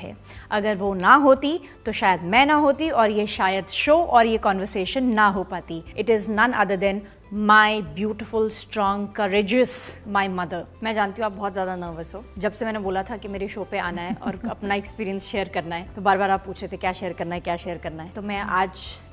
है। अगर वो ना होती तो शायद मैं ना होती और ये शायद शो और ये कॉन्वर्सेशन ना हो पाती। It is none other than my beautiful strong courageous my mother. मैं जानती हूँ आप बहुत ज़्यादा नर्वस हो। जब से मैंने बोला था कि मेरे शो पे आना है और अपना एक्सपीरियंस शेयर करना है तो बार बार आप पूछे थे क्या शेयर करना है, क्या शेयर करना है। तो मैं आज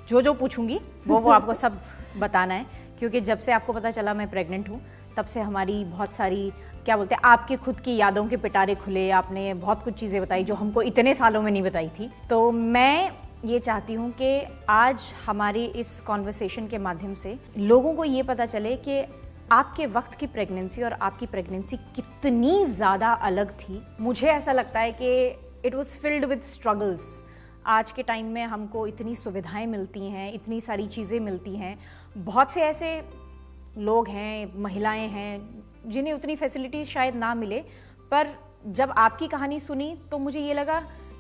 जो पूछूंगी वो आपको सब बताना है, क्योंकि जब से आपको पता चला मैं प्रेग्नेंट हूँ तब से हमारी बहुत सारी क्या बोलते हैं आपके खुद की यादों के पिटारे खुले। आपने बहुत कुछ चीज़ें बताई जो हमको इतने सालों में नहीं बताई थी। तो मैं ये चाहती हूँ कि आज हमारी इस कॉन्वर्सेशन के माध्यम से लोगों को ये पता चले कि आपके वक्त की प्रेगनेंसी और आपकी प्रेगनेंसी कितनी ज़्यादा अलग थी। मुझे ऐसा लगता है कि it was filled with struggles. आज के टाइम में हमको इतनी सुविधाएं मिलती हैं, इतनी सारी चीज़ें मिलती हैं। बहुत से ऐसे लोग हैं, महिलाएं हैं जिन्हें उतनी फैसिलिटीज़ शायद ना मिले, पर जब आपकी कहानी सुनी तो मुझे ये लगा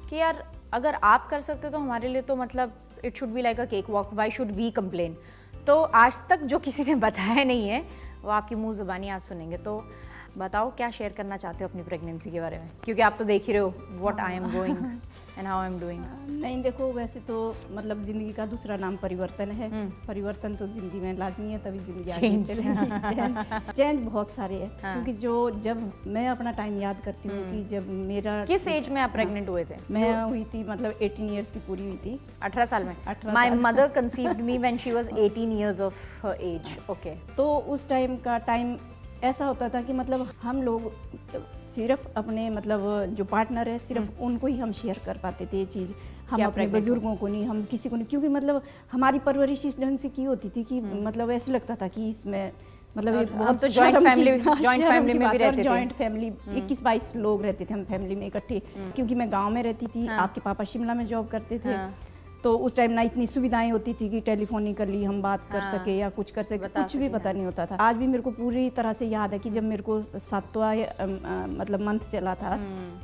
कि यार अगर आप कर सकते तो हमारे लिए तो मतलब it should be like a cake walk, why should we complain. तो आज तक जो किसी ने बताया नहीं है वो आपकी मुंह ज़ुबानी आज सुनेंगे। तो बताओ क्या शेयर करना चाहते हो अपनी प्रेगनेंसी के बारे में, क्योंकि आप तो देख ही रहे हो what I am going and how I am doing. नहीं देखो, वैसे तो मतलब जिंदगी का दूसरा नाम परिवर्तन है। परिवर्तन तो जिंदगी में लाजमी है, तभी जिंदगी आगे चलेगी। चेंज बहुत सारे हैं। क्योंकि जब मैं अपना टाइम याद करती हूँ कि जब मेरा किस एज में आप प्रेग्नेंट हुए थे? मैं हुई थी मतलब 18 ईयर्स की पूरी हुई थी। 18 साल में? My mother conceived me when she was 18 years of age. Okay. तो उस टाइम का टाइम ऐसा होता था कि मतलब हम लोग सिर्फ अपने मतलब जो पार्टनर है सिर्फ उनको ही हम शेयर कर पाते थे ये चीज़। हम अपने बुजुर्गों को नहीं, हम किसी को नहीं, क्योंकि मतलब हमारी परवरिश इस ढंग से की होती थी कि मतलब ऐसे लगता था कि इसमें मतलब बहुत तो जॉइंट फैमिली में भी रहते थे। जॉइंट फैमिली 21-22 लोग रहते थे हम फैमिली में इकट्ठे। क्योंकि मैं गाँव में रहती थी, आपके पापा शिमला में जॉब करते थे। तो उस टाइम ना इतनी सुविधाएं होती थी कि टेलीफोनिकली हम बात कर सके या कुछ कर सके, कुछ भी पता नहीं होता था। आज भी मेरे को पूरी तरह से याद है कि जब मेरे को 7वां मतलब मंथ चला था,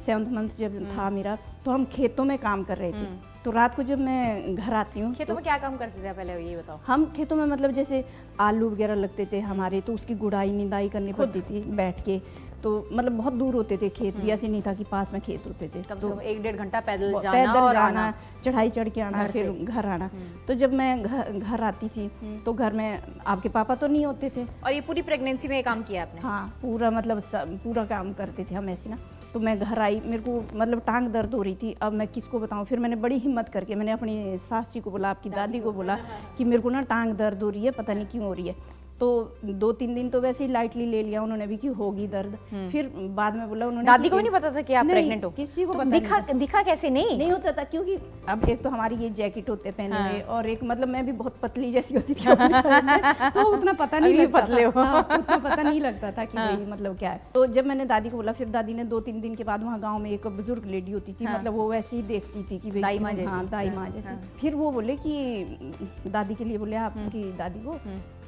7th मंथ जब था मेरा, तो हम खेतों में काम कर रहे थे। तो रात को जब मैं घर आती हूँ, खेतों में क्या काम करते थे पहले ये बताओ? हम खेतों में मतलब जैसे आलू वगैरह लगते थे हमारे, तो उसकी गुड़ाई निदाई करनी पड़ती थी बैठ के। तो मतलब बहुत दूर होते थे खेत भी, ऐसे नहीं था कि पास में खेत होते थे। कम से कम 1-1.5 घंटा पैदल जाना, चढ़ाई चढ़ के आना, फिर घर आना। तो जब मैं घर आती थी तो घर में आपके पापा तो नहीं होते थे। और ये पूरी प्रेगनेंसी में ये काम किया आपने? हाँ, पूरा मतलब पूरा काम करते थे हम ऐसे ना। तो मैं घर आई, मेरे को मतलब टांग दर्द हो रही थी। अब मैं किसको बताऊं? फिर मैंने बड़ी हिम्मत करके मैंने अपनी सास जी को बोला, आपकी दादी को बोला कि मेरे को ना टांग दर्द हो रही है, पता नहीं क्यों हो रही है। तो 2-3 दिन तो वैसे ही लाइटली ले लिया उन्होंने भी कि होगी दर्द। फिर बाद में बोला उन्होंने, दादी को भी नहीं पता था कि आप प्रेग्नेंट हो? किसी को तो पता दिखा कैसे? नहीं होता था, क्योंकि अब एक तो हमारी ये जैकेट होते पहने हुए, और एक मतलब मैं भी बहुत पतली जैसी होती थी तो उतना पता नहीं लगता था। उतना पता नहीं लगता था कि भाई मतलब क्या है। तो जब मैंने दादी को बोला, फिर दादी ने 2-3 दिन के बाद, वहाँ गाँव में एक बुजुर्ग लेडी होती थी, मतलब वो वैसे ही देखती थी कि दाई माँ जैसी। फिर वो बोले कि दादी के लिए बोले आपकी दादी को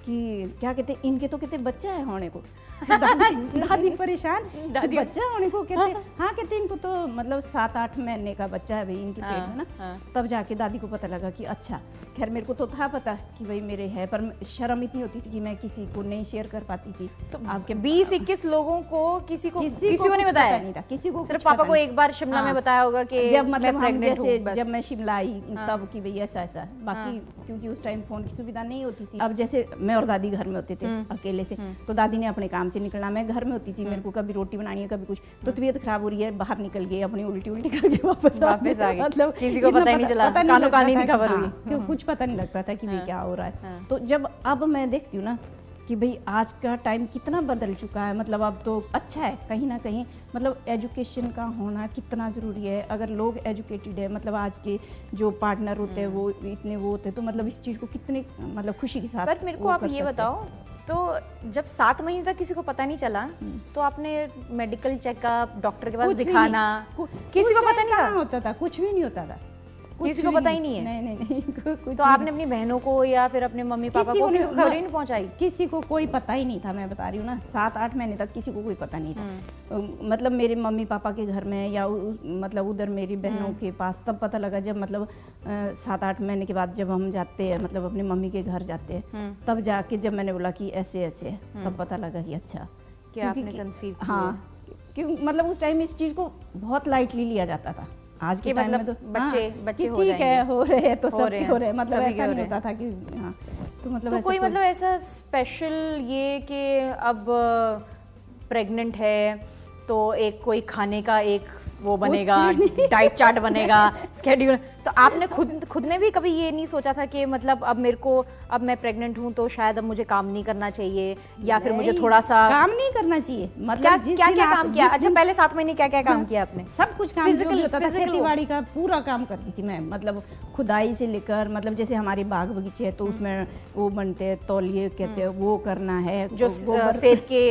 कि क्या कहते हैं, इनके तो कहते बच्चा है होने को। दादी परेशान, दादी बच्चा होने को कहते, हाँ कहते इनको तो मतलब 7-8 महीने का बच्चा है भाई इनके पेट में ना। तब जाके दादी को पता लगा कि अच्छा, खैर मेरे को तो था पता कि भाई मेरे है, पर शर्म इतनी होती थी कि मैं किसी को नहीं शेयर कर पाती थी। तो आपके 20-21 लोगों को किसी को नहीं बताया? नहीं था किसी को, सिर्फ पापा को एक बार शिमला में बताया होगा कि जब मतलब जब मैं शिमला आई तब कि भाई ऐसा। बाकी क्योंकि उस टाइम फोन की सुविधा नहीं होती थी। अब जैसे मैं और दादी घर में होते थे अकेले से, तो दादी ने अपने काम से निकलना, मैं घर में होती थी, मेरे को कभी रोटी बनानी है कभी कुछ, तो तबीयत खराब हो रही है, बाहर निकल गई, अपनी उल्टी करके वापस आ गई। मतलब किसी को पता ही नहीं चला, कानो कानी नहीं खबर हुई, कुछ पता नहीं लगता था कि भाई क्या हो रहा है। तो जब अब मैं देखती हूँ ना कि भाई आज का टाइम कितना बदल चुका है, मतलब अब तो अच्छा है कहीं ना कहीं, मतलब एजुकेशन का होना कितना ज़रूरी है। अगर लोग एजुकेटेड है, मतलब आज के जो पार्टनर होते हैं वो इतने वो होते हैं, तो मतलब इस चीज़ को कितने मतलब खुशी के साथ। पर मेरे को आप ये बताओ, तो जब 7 महीने तक किसी को पता नहीं चला तो आपने मेडिकल चेकअप, डॉक्टर के पास दिखाना, किसी को पता नहीं होता था? कुछ भी नहीं होता था, किसी को पता ही नहीं है? नहीं कुछ। तो आपने अपनी बहनों को या फिर अपने मम्मी पापा को खबर ही नहीं पहुंचाई? किसी को कोई पता ही नहीं था, मैं बता रही हूँ ना, 7-8 महीने तक किसी को कोई पता नहीं था। मतलब मेरे मम्मी पापा के घर में या मतलब उधर मेरी बहनों के पास तब पता लगा, जब मतलब 7-8 महीने के बाद जब हम जाते हैं, मतलब अपने मम्मी के घर जाते हैं, तब जाके जब मैंने बोला कि ऐसे है, तब पता लगा कि अच्छा क्या आपने कंसीव किया। हाँ, क्यों मतलब उस टाइम इस चीज़ को बहुत लाइटली लिया जाता था। आज के कि टाइम में मतलब तो बच्चे हो ठीक है, जाएंगे, हो रहे हैं तो सब हो रहे हैं, मतलब सभी ऐसा हो नहीं रहे होता था कि हाँ, तो मतलब तो ऐसा कोई मतलब ऐसा स्पेशल ये कि अब प्रेग्नेंट है तो एक कोई खाने का एक वो बनेगा, डाइट चार्ट बनेगा, स्केड्यूल, तो आपने खुद ने भी कभी ये नहीं सोचा था कि मतलब अब मैं प्रेग्नेंट हूँ तो शायद अब मुझे काम नहीं करना चाहिए, या फिर मुझे थोड़ा सा काम नहीं करना चाहिए, मतलब क्या काम किया? अच्छा, पहले 7 महीने क्या काम किया आपने? सब कुछ काम जो भी होता था, खेती बाड़ी का पूरा काम करती थी मैं, मतलब खुदाई से लेकर, मतलब जैसे हमारे बाग बगीचे है तो उसमें वो बनते हैं तौलिए कहते हैं, वो करना है, जो सेब के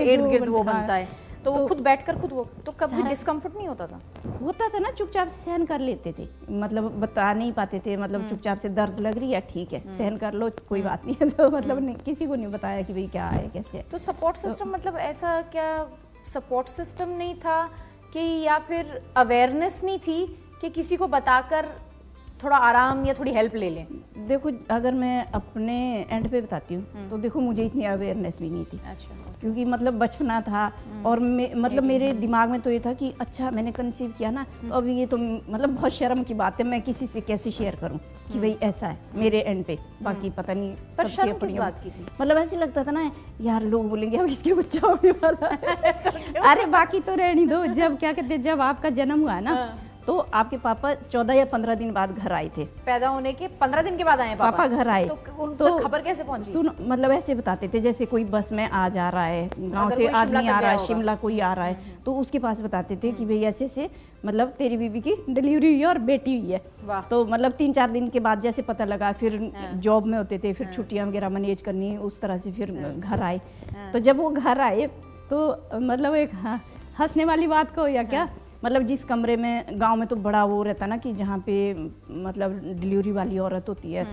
इर्द गिर्द वो बनता है, तो वो खुद बैठकर खुद वो, तो कभी डिस्कम्फर्ट नहीं होता था? होता था ना, चुपचाप से सहन कर लेते थे, मतलब बता नहीं पाते थे, मतलब चुपचाप से दर्द लग रही है, ठीक है सहन कर लो, कोई बात नहीं है, तो मतलब किसी को नहीं बताया कि भाई क्या है कैसे है। तो सपोर्ट सिस्टम मतलब ऐसा क्या सपोर्ट सिस्टम नहीं था कि, या फिर अवेयरनेस नहीं थी कि किसी को बताकर थोड़ा आराम या थोड़ी हेल्प ले लें? देखो, अगर मैं अपने एंड पे बताती हूँ तो देखो मुझे इतनी अवेयरनेस भी नहीं थी। अच्छा। क्योंकि मतलब बचपना था और मतलब मेरे दिमाग में तो ये था कि अच्छा मैंने कंसीव किया ना, तो अभी ये तो मतलब बहुत शर्म की बात है, मैं किसी से कैसे शेयर करूं कि भाई ऐसा है मेरे एंड पे, बाकी पता नहीं पर शर्म किस बात की थी? मतलब ऐसे लगता था ना यार, लोग बोलेंगे अब इसके बच्चा होने वाला है। अरे बाकी तो रहने दो, जब क्या कहते हैं, जब आपका जन्म हुआ ना तो आपके पापा 14 या 15 दिन बाद घर आए थे। पैदा होने के 15 दिन के बाद आए पापा घर आए, तो उन तक खबर कैसे पहुंची? सुन, मतलब ऐसे बताते थे जैसे कोई बस में आ जा रहा है, गांव से आदमी आ रहा है, शिमला कोई आ रहा है, तो उसके पास बताते थे कि भाई ऐसे से मतलब तेरी बीबी की डिलीवरी हुई है और बेटी हुई है। तो मतलब 3-4 दिन के बाद जैसे पता लगा, फिर जॉब में होते थे, फिर छुट्टियां वगैरह मैनेज करनी, उस तरह से फिर घर आए। तो जब वो घर आए तो मतलब एक हंसने वाली बात को या क्या, मतलब जिस कमरे में गांव में तो बड़ा वो रहता ना कि जहाँ पे मतलब डिलीवरी वाली औरत होती है,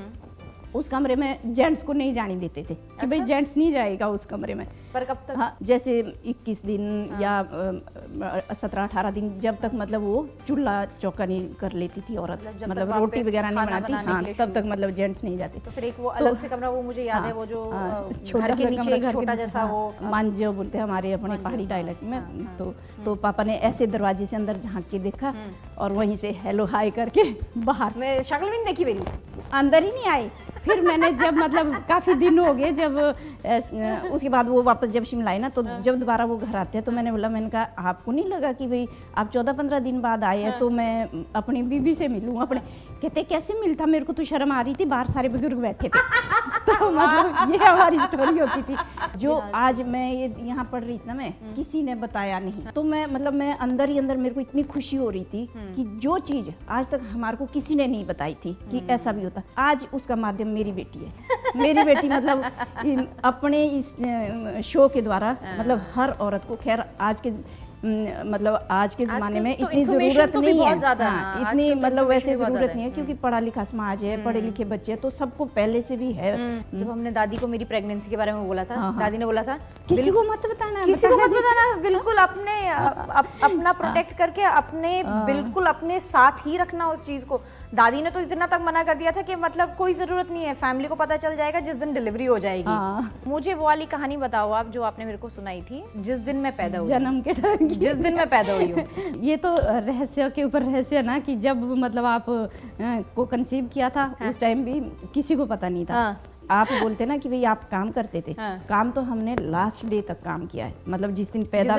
उस कमरे में जेंट्स को नहीं जाने देते थे कि भाई जेंट्स नहीं जाएगा उस कमरे में। पर कब तक? हाँ, जैसे 21 दिन या 17-18 दिन, जब तक मतलब वो चूल्हा चौका नहीं कर लेती थी औरत, मतलब रोटी वगैरह नहीं बनाती, हाँ तब तक मतलब जेंट्स नहीं जाते। तो फिर एक वो अलग से कमरा, वो मुझे याद है, वो जो घर के नीचे एक छोटा जैसा वो मांझो बोलते हैं हमारे अपने पहाड़ी डायलेक्ट में, तो पापा ने ऐसे दरवाजे से अंदर झांक के देखा और वहीं से हेलो हाय करके बाहर, मैं शक्ल भी नहीं देखी मेरी, अंदर ही नहीं आए। फिर मैंने जब मतलब काफ़ी दिन हो गए, जब उसके बाद वो वापस जब शिमला आए ना, तो जब दोबारा वो घर आते हैं तो मैंने कहा आपको नहीं लगा कि भाई आप 14-15 दिन बाद आए हैं तो मैं अपनी बीबी से मिलूँ? अपने कहते कैसे मिलता, मेरे को तो शर्म आ रही थी, बाहर सारे बुजुर्ग बैठे थे। तो मतलब ये हमारी स्टोरी होती थी। जो आज मैं ये यहाँ पढ़ रही थी ना, मैं किसी ने बताया नहीं, तो मैं अंदर ही अंदर मेरे को इतनी खुशी हो रही थी कि जो चीज़ आज तक हमारे को किसी ने नहीं बताई थी कि ऐसा भी होता, आज उसका माध्यम मेरी बेटी है। मेरी बेटी मतलब अपने इस शो के द्वारा मतलब हर औरत को, खैर आज के मतलब आज के ज़माने में इतनी ज़रूरत नहीं है, इतनी मतलब वैसे ज़रूरत नहीं है, क्योंकि पढ़ा लिखा समाज है, पढ़े लिखे बच्चे, तो सबको पहले से भी है। जब हमने दादी को मेरी प्रेगनेंसी के बारे में बोला था, दादी ने बोला था किसी को मत बताना, किसी को मत बताना, बिल्कुल अपना प्रोटेक्ट करके अपने बिल्कुल अपने साथ ही रखना उस चीज़ को। दादी ने तो इतना तक मना कर दिया था कि मतलब कोई ज़रूरत नहीं है, फैमिली को पता चल जाएगा जिस दिन डिलीवरी हो जाएगी। मुझे वो वाली कहानी बताओ आप जो आपने मेरे को सुनाई थी, जिस दिन मैं पैदा हुई, जन्म के टाइम, जिस दिन मैं पैदा हुई हूँ। ये तो रहस्य के ऊपर रहस्य ना, कि जब मतलब आप को कंसीव किया था उस टाइम भी किसी को पता नहीं था। आप बोलते ना कि भाई आप काम करते थे, काम तो हमने लास्ट डे तक काम किया है, मतलब जिस दिन पैदा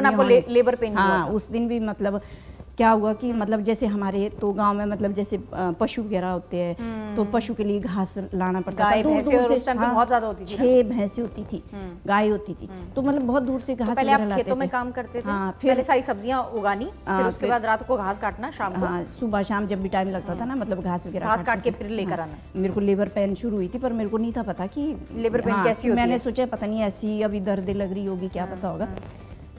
लेबर पेन, हाँ उस दिन भी मतलब क्या हुआ कि मतलब जैसे हमारे तो गांव में मतलब जैसे पशु वगैरह होते हैं, तो पशु के लिए घास लाना पड़ता था, दूर से, उस टाइम पे बहुत ज्यादा होती थी, 6 भैंसें होती थी, गाय होती थी, तो मतलब बहुत दूर से घास पहले आप खेतों में काम करते थे, पहले सारी सब्जियां उगानी, फिर उसके बाद रात को घास काटना, शाम को, सुबह शाम जब भी टाइम लगता था ना, मतलब घास वगैरह घास काट के फिर लेकर आना। मेरे को लेबर पेन शुरू हुई थी, पर मेरे को नहीं था पता कि लेबर पेन कैसी होती है। मैंने सोचा पता नहीं ऐसी अभी दर्द लग रही होगी, क्या पता होगा।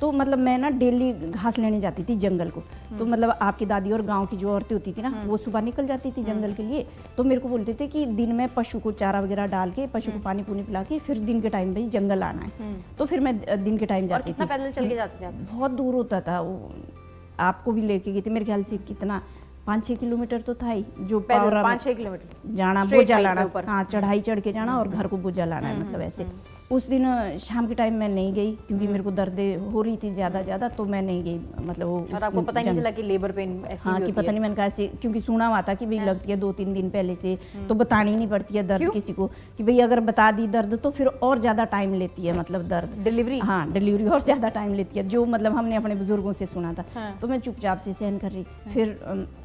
तो मतलब मैं ना डेली घास लेने जाती थी जंगल को, तो मतलब आपकी दादी और गांव की जो औरतें होती थी ना, वो सुबह निकल जाती थी जंगल के लिए, तो मेरे को बोलते थे कि दिन में पशु को चारा वगैरह डाल के, पशु को पानी पूनी पिला के, फिर दिन के टाइम पे जंगल आना है। तो फिर मैं दिन के टाइम जाती थी। कितना पैदल चल के जाते थे आप? बहुत दूर होता था वो, आपको भी लेके गई थी मेरे ख्याल से, कितना 5-6 किलोमीटर तो था ही, जो 5-6 किलोमीटर जाना, बोझा लाना, हाँ चढ़ाई चढ़ के जाना और घर को बोझा लाना है, मतलब ऐसे। उस दिन शाम के टाइम मैं नहीं गई क्योंकि मेरे को दर्द हो रही थी ज़्यादा, तो मैं नहीं गई। मतलब वो और आपको पता ही नहीं चला कि लेबर पेन ऐसी हाँ भी कि होती पता नहीं, मैंने कहा ऐसे, क्योंकि सुना हुआ था कि भाई लगती है 2-3 दिन पहले से, तो बतानी नहीं पड़ती है दर्द किसी को, कि भाई अगर बता दी दर्द तो फिर और ज़्यादा टाइम लेती है, मतलब दर्द डिलीवरी। हाँ, डिलीवरी और ज़्यादा टाइम लेती है, जो मतलब हमने अपने बुजुर्गों से सुना था। तो मैं चुपचाप से सहन कर रही। फिर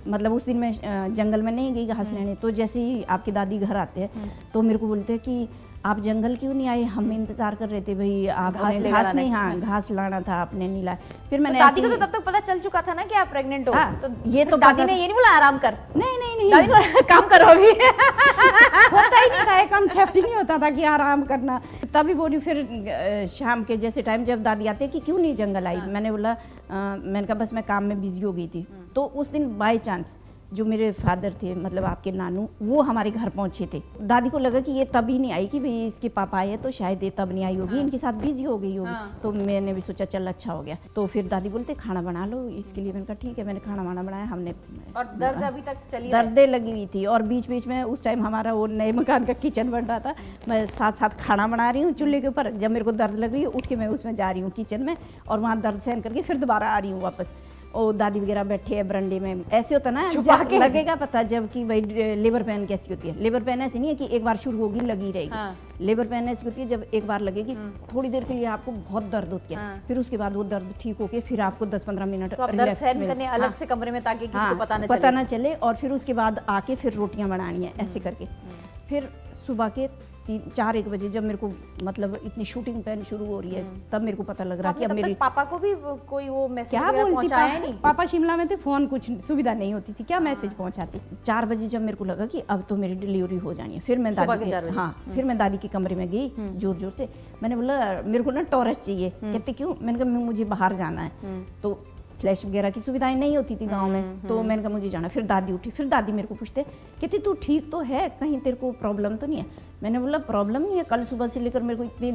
मतलब उस दिन मैं जंगल में नहीं गई घास लेने, तो जैसे ही आपकी दादी घर आते हैं तो मेरे को बोलते हैं कि आप जंगल क्यों नहीं आए, हम इंतजार कर रहे थे भाई, आप घास नहीं, हाँ घास लाना था, आपने नहीं लाया। फिर मैंने तो दादी को तो तब तक पता चल चुका था ना कि आप प्रेग्नेंट हो। हाँ, तो ये तो दादी ने ये नहीं बोला आराम कर? नहीं दादी ने काम करो अभी। होता ही नहीं था, कॉन्सेप्ट ही नहीं होता था कि आराम करना। तभी बोली फिर शाम के जैसे टाइम जब दादी आते कि क्यों नहीं जंगल आई, मैंने बोला मैंने कहा बस मैं काम में बिजी हो गई थी। तो उस दिन बाय चांस जो मेरे फादर थे, मतलब आपके नानू, वो हमारे घर पहुंचे थे। दादी को लगा कि ये तभी नहीं आई, कि भाई इसके पापा आए तो शायद ये तब नहीं आई होगी, इनके साथ बिजी हो गई होगी। तो मैंने भी सोचा चल अच्छा हो गया। तो फिर दादी बोलते खाना बना लो इसके लिए। मैंने कहा ठीक है, मैंने खाना वाना बनाया हमने। और दर्द अभी तक चली दर्दें लगी हुई थी, और बीच बीच में उस टाइम हमारा वो नए मकान का किचन बन रहा था, मैं साथ साथ खाना बना रही हूँ चूल्हे के ऊपर। जब मेरे को दर्द लग रही है उठ के मैं उसमें जा रही हूँ किचन में, और वहाँ दर्द सहन करके फिर दोबारा आ रही हूँ वापस। और दादी वगैरह बैठे हैं बरंडे में, ऐसे होता ना जब लगेगा पता, जब कि भाई लेबर पेन कैसी होती है। लेबर पेन ऐसी नहीं है कि एक बार शुरू होगी लगी रहेगी। हाँ। लेबर पेन ऐसी होती है जब एक बार लगेगी, थोड़ी देर के लिए आपको बहुत दर्द होती है। फिर उसके बाद वो दर्द ठीक होके फिर आपको 10-15 मिनट तो दर्द सहन करने अलग से कमरे में, ताकि किसी को पता ना चले। और फिर उसके बाद आके फिर रोटियां बनानी है ऐसे करके। फिर सुबह के 3-4-1 बजे जब मेरे को मतलब इतनी शूटिंग पेन शुरू हो रही है, तब मेरे को पता लग रहा कि अब मेरी पापा को भी कोई वो मैसेज क्या बोलती, पहुंचाया नहीं? पापा शिमला में थे, फोन कुछ सुविधा नहीं होती थी, क्या मैसेज पहुंचाती। 4 बजे जब मेरे को लगा कि अब तो मेरी डिलीवरी हो जानी है, फिर मैं फिर मैं दादी के कमरे में गई जोर जोर से। मैंने बोला मेरे को ना टॉर्च चाहिए। कहते क्यों? मैंने कहा मुझे बाहर जाना है। तो फ्लैश वगैरह की सुविधाएं नहीं होती थी गांव में, तो मैंने कहा मुझे जाना। फिर दादी उठी, फिर दादी मेरे को पूछते कहती तू ठीक तो है, कहीं तेरे को प्रॉब्लम तो नहीं है? मैंने बोला प्रॉब्लम नहीं है, कल सुबह से लेकर मेरे को इतने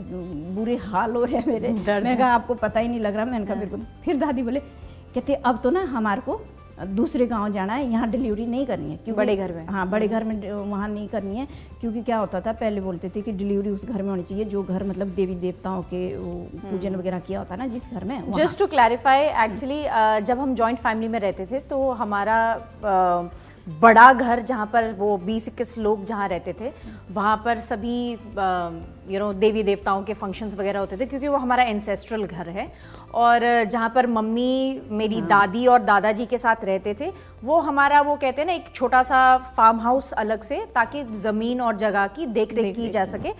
बुरे हाल हो रहे हैं मेरे। मैंने कहा आपको पता ही नहीं लग रहा। मैंने कहा मेरे को। फिर दादी बोले कहते अब तो ना हमारे को दूसरे गांव जाना है, यहाँ डिलीवरी नहीं करनी है, क्योंकि बड़े घर में। हाँ, बड़े घर में वहाँ नहीं करनी है, क्योंकि क्या होता था पहले बोलते थे कि डिलीवरी उस घर में होनी चाहिए जो घर मतलब देवी देवताओं के पूजन वगैरह किया होता ना जिस घर में। जस्ट टू क्लैरिफाई, एक्चुअली जब हम जॉइंट फैमिली में रहते थे तो हमारा बड़ा घर जहाँ पर वो 20-21 लोग जहाँ रहते थे, वहाँ पर सभी देवी देवताओं के फंक्शंस वगैरह होते थे, क्योंकि वो हमारा एंसेस्ट्रल घर है। और जहाँ पर मम्मी मेरी दादी और दादाजी के साथ रहते थे, वो हमारा वो कहते हैं ना एक छोटा सा फार्म हाउस अलग से, ताकि ज़मीन और जगह की देख रेख की जा सके।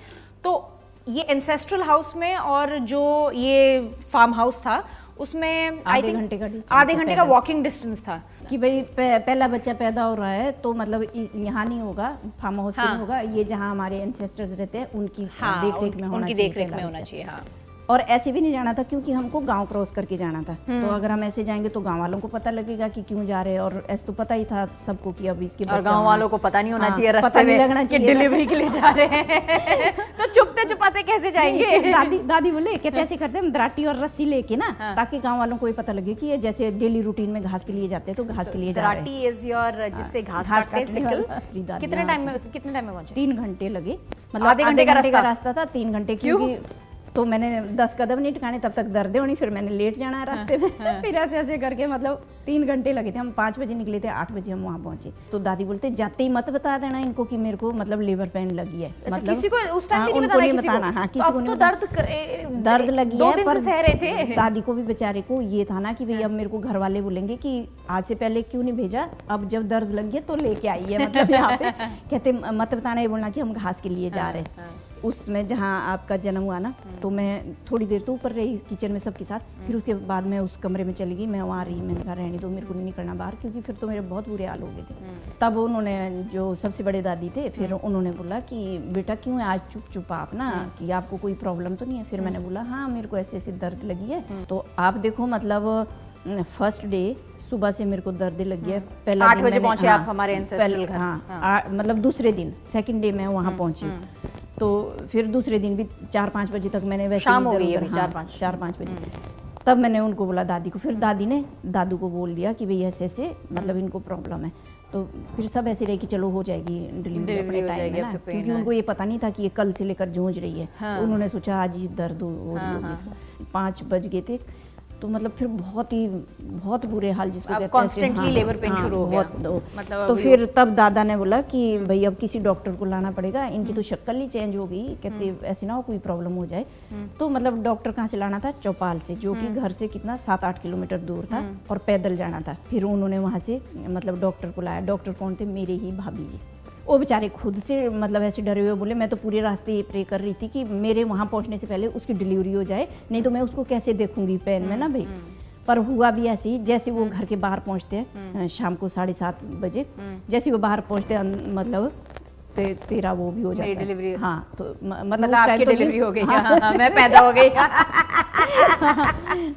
तो ये एंसेस्ट्रल हाउस में और जो ये फार्म हाउस था उसमें आधे घंटे का वॉकिंग डिस्टेंस था कि भाई पहला बच्चा पैदा हो रहा है तो मतलब यहाँ नहीं होगा, फार्म हाउस नहीं होगा, ये जहाँ हमारे एंसेस्टर्स रहते हैं उनकी देख रेख में होना चाहिए। हाँ। और ऐसे भी नहीं जाना था क्योंकि हमको गांव क्रॉस करके जाना था। तो अगर हम ऐसे जाएंगे तो गांव वालों को पता लगेगा कि क्यों जा रहे हैं, और ऐसे तो पता ही था सबको कि अब इसके और गांव वालों को पता नहीं होना चाहिए रास्ते में कि डिलीवरी के लिए जा रहे हैं। तो चुपते चुपाते कैसे जाएंगे? दादी बोले कहते ऐसे करते हम दराटी और रस्सी लेके ना, ताकि गांव वालों को ये पता लगे कि ये जैसे डेली रूटीन में घास के लिए जाते हैं तो घास के लिए जा रहे हैं। दराटी इज योर जिससे घास काटते हैं सिकल। कितने टाइम में पहुंचे? 3 घंटे लगे, मतलब आधे घंटे का रास्ता था। 3 घंटे क्योंकि तो मैंने 10 कदम नहीं टिकाने, तब तक दर्द होनी, फिर मैंने लेट जाना है रास्ते में। फिर ऐसे ऐसे करके मतलब 3 घंटे लगे थे। हम 5 बजे निकले थे, 8 बजे हम वहाँ पहुंचे। तो दादी बोलते जाते ही मत बता देना इनको कि मेरे को मतलब लेबर पेन लगी है। मतलब किसी को उस टाइम नहीं बताना। हाँ, किसी को नहीं। दर्द लगी है, पर सह रहे थे। दादी को भी बेचारे को ये था ना कि भाई अब मेरे को घर वाले बोलेंगे कि आज से पहले क्यों नहीं भेजा, अब जब दर्द लगी है तो लेके आई है, मतलब यहाँ पे कहते मत बताना, ये बोलना कि हम घास के लिए जा रहे हैं। उसमें जहाँ आपका जन्म हुआ ना, तो मैं थोड़ी देर तो ऊपर रही किचन में सबके साथ। फिर उसके बाद मैं उस कमरे में चली गई, मैं वहाँ रही। मैंने कहा रहने दो, मेरे को नहीं निकलना बाहर, क्योंकि फिर तो मेरे बहुत बुरे हाल हो गए थे। तब उन्होंने, जो सबसे बड़े दादी थे, फिर उन्होंने बोला कि बेटा क्यों है आज चुप आप ना, कि आपको कोई प्रॉब्लम तो नहीं है? फिर मैंने बोला हाँ मेरे को ऐसे ऐसे दर्द लगी है। तो आप देखो मतलब फर्स्ट डे सुबह से मेरे को दर्द लगी है। पहला 8 बजे पहुंचे आप हमारे एंसेस्ट्रल घर। हाँ, मतलब दूसरे दिन, सेकंड डे मैं वहाँ पहुंची। तो फिर दूसरे दिन भी 4-5 बजे तक मैंने वैसे शाम हो गई है, 4-5 बजे तब मैंने उनको बोला दादी को, फिर दादी ने दादू को बोल दिया कि भाई ऐसे ऐसे मतलब इनको प्रॉब्लम है। तो फिर सब ऐसे रहे कि चलो हो जाएगी डिलीवरी अपने टाइम में ना, क्योंकि उनको ये पता नहीं था कि ये कल से लेकर जूझ रही है। तो उन्होंने सोचा आज ही दर्द हो रही होगी इसको। 5 बज गए थे तो मतलब फिर बहुत बुरे हाल जिसको कहते हैं, कॉन्स्टेंटली लेबर पेन शुरू हो गया मतलब। तो फिर तब दादा ने बोला कि भाई अब किसी डॉक्टर को लाना पड़ेगा, इनकी तो शक्ल ही चेंज हो गई, कहते ऐसे ना हो कोई प्रॉब्लम हो जाए। तो मतलब डॉक्टर कहाँ से लाना था? चौपाल से, जो कि घर से कितना 7-8 किलोमीटर दूर था और पैदल जाना था। फिर उन्होंने वहाँ से मतलब डॉक्टर को लाया। डॉक्टर कौन थे? मेरे ही भाभी जी। वो बेचारे खुद से मतलब ऐसे डरे हुए बोले, मैं तो पूरे रास्ते ये प्रे कर रही थी कि मेरे वहाँ पहुँचने से पहले उसकी डिलीवरी हो जाए, नहीं तो मैं उसको कैसे देखूंगी पेन में ना भाई। पर हुआ भी ऐसे ही, जैसे वो घर के बाहर पहुँचते हैं शाम को 7:30 बजे, जैसे वो बाहर पहुँचते हैं मतलब तेरा वो भी हो जाता है डिलीवरी। हाँ, तो मतलब आपकी डिलीवरी हो गई। हाँ, मैं पैदा हो गई।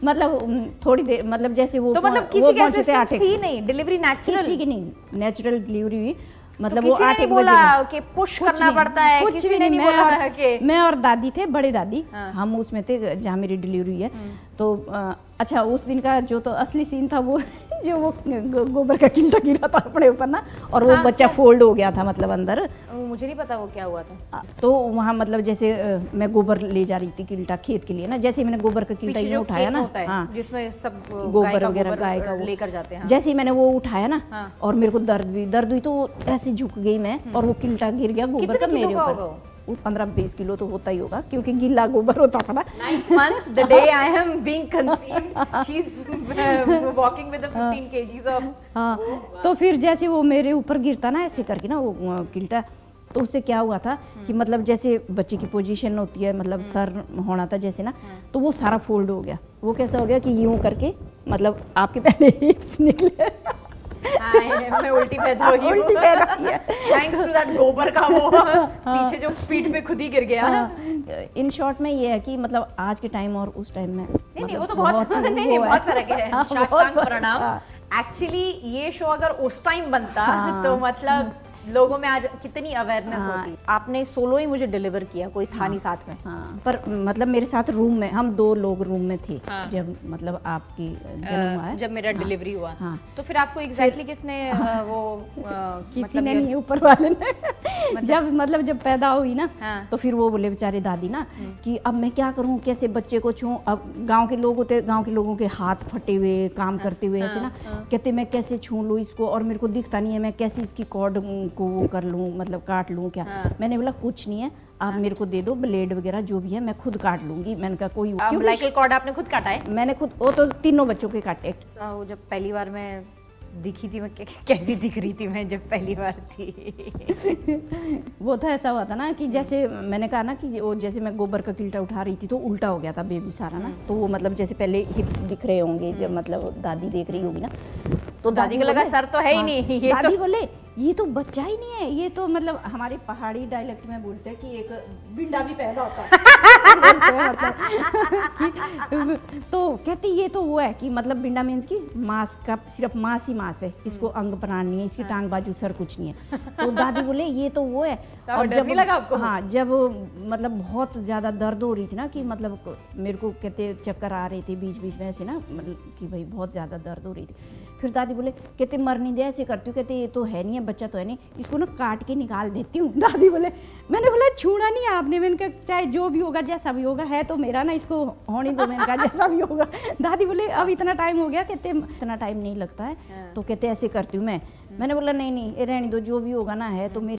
मतलब थोड़ी देर मतलब जैसे वो तो मतलब किसी की असिस्टेंस थी नहीं, डिलीवरी नेचुरल किसी की नहीं, नेचुरल डिलीवरी हुई। मतलब तो वो किसी ने नहीं बोला कि पुश करना पड़ता है, कुछ किसी ने नहीं बोला कि मैं और दादी थे, बड़े दादी, हम उसमें थे जहाँ मेरी डिलीवरी है। तो अच्छा उस दिन का जो तो असली सीन था वो जो वो गोबर का किल्टा गिरा था अपने ऊपर ना, और वो बच्चा फोल्ड हो गया था मतलब अंदर। मुझे नहीं पता वो क्या हुआ था। तो वहाँ मतलब जैसे मैं गोबर ले जा रही थी किल्टा खेत के लिए ना, जैसे मैंने गोबर का किल्टा यूँ उठाया ना, हाँ, जिसमें सब गोबर वगैरह गाय का लेकर जाते हैं। जैसे ही मैंने वो उठाया ना और मेरे को दर्द हुई तो ऐसे झुक गई मैं, और वो किल्टा गिर गया गोबर का मेरे ऊपर। 15-20 किलो तो होता ही होगा, क्योंकि गीला गोबर होता था ना। 9th month, the day I am being conceived, she's walking with the 15 kgs of। हाँ, तो फिर जैसे वो मेरे ऊपर गिरता ना ऐसे करके ना वो किल्टा, तो उससे क्या हुआ था कि मतलब जैसे बच्चे की पोजीशन होती है, मतलब सर होना था जैसे ना, तो वो सारा फोल्ड हो गया। वो कैसा हो गया कि यूं करके मतलब आपके पहले हिप्स निकले। मैं उल्टी पैदा हुई थैंक्स टू दैट गोबर का वो पीछे जो पीठ पे खुद ही गिर गया। इन शॉर्ट में ये है कि मतलब आज के टाइम और उस टाइम में नहीं वो तो बहुत नहीं बहुत फर्क है। शाकांग प्रणाम। एक्चुअली ये शो अगर उस टाइम बनता तो मतलब लोगों में आज कितनी अवेयरनेस होती। आपने सोलो ही मुझे डिलीवर किया, कोई था नहीं साथ में। पर मतलब मेरे साथ रूम में हम 2 लोग रूम में थे जब मतलब आपकी जन्म हुआ, जब मेरा डिलीवरी हुआ। तो फिर आपको एग्जैक्टली किसने वो किसी ने नहीं, ऊपर वाले ने जब पैदा हुई ना, तो फिर वो बोले बेचारे दादी ना कि अब मैं क्या करूं, कैसे बच्चे को छूं। अब गांव के लोग होते, गांव के लोगों के हाथ फटे हुए काम करते हुए ऐसे ना, कहते मैं कैसे छू लूं इसको, और मेरे को दिखता नहीं है, मैं कैसे इसकी कॉर्ड को वो कर लूं, मतलब काट लूं क्या। मैंने बोला कुछ नहीं है, आप मेरे को दे दो ब्लेड वगैरह जो भी है, मैं खुद काट लूंगी। मैंने कहा कोई अम्बिलिकल कॉर्ड आपने खुद काटा है? मैंने खुद, वो तो 3 बच्चों के काटे। वो जब पहली बार मैं दिखी थी, मैं कैसी दिख रही थी मैं जब पहली बार थी? वो तो ऐसा हुआ था ना कि जैसे मैंने कहा ना कि वो जैसे मैं गोबर का किल्टा उठा रही थी तो उल्टा हो गया था बेबी सारा ना। तो वो मतलब जैसे पहले हिप्स दिख रहे होंगे जब मतलब दादी देख रही होगी ना, तो दादी को लगा सर तो है ही नहीं। ये दादी बोले ये तो बच्चा ही नहीं है, ये तो मतलब हमारे पहाड़ी डायलेक्ट में बोलते हैं कि एक बिंडा भी पैदा होता है। तो कहती ये तो वो है कि मतलब बिंडा मीन्स की मांस का, सिर्फ मांस ही मांस है, इसको अंग प्राण नहीं है, इसकी टांग बाजू सर कुछ नहीं है। तो दादी बोले ये तो वो है। और जब लगा आपको? हाँ, जब मतलब बहुत ज्यादा दर्द हो रही थी ना कि मतलब मेरे को कहते चक्कर आ रहे थे बीच बीच में ऐसे ना, मतलब कि भाई बहुत ज्यादा दर्द हो रही थी। फिर दादी बोले कहते मर नहीं दे, ऐसे करती हूँ, कहते ये तो है नहीं है, बच्चा तो है नहीं, इसको ना काट के निकाल देती हूँ। दादी बोले, मैंने बोला छूना नहीं आपने, मैंने कहा चाहे जो भी होगा जैसा भी होगा है तो मेरा ना, इसको होने दो, मैंने कहा जैसा भी होगा। दादी बोले अब इतना टाइम हो गया, कहते इतना टाइम नहीं लगता है। तो कहते ऐसे करती हूँ मैंने बोला नहीं रहने दो, जो भी होगा ना है तो मेरे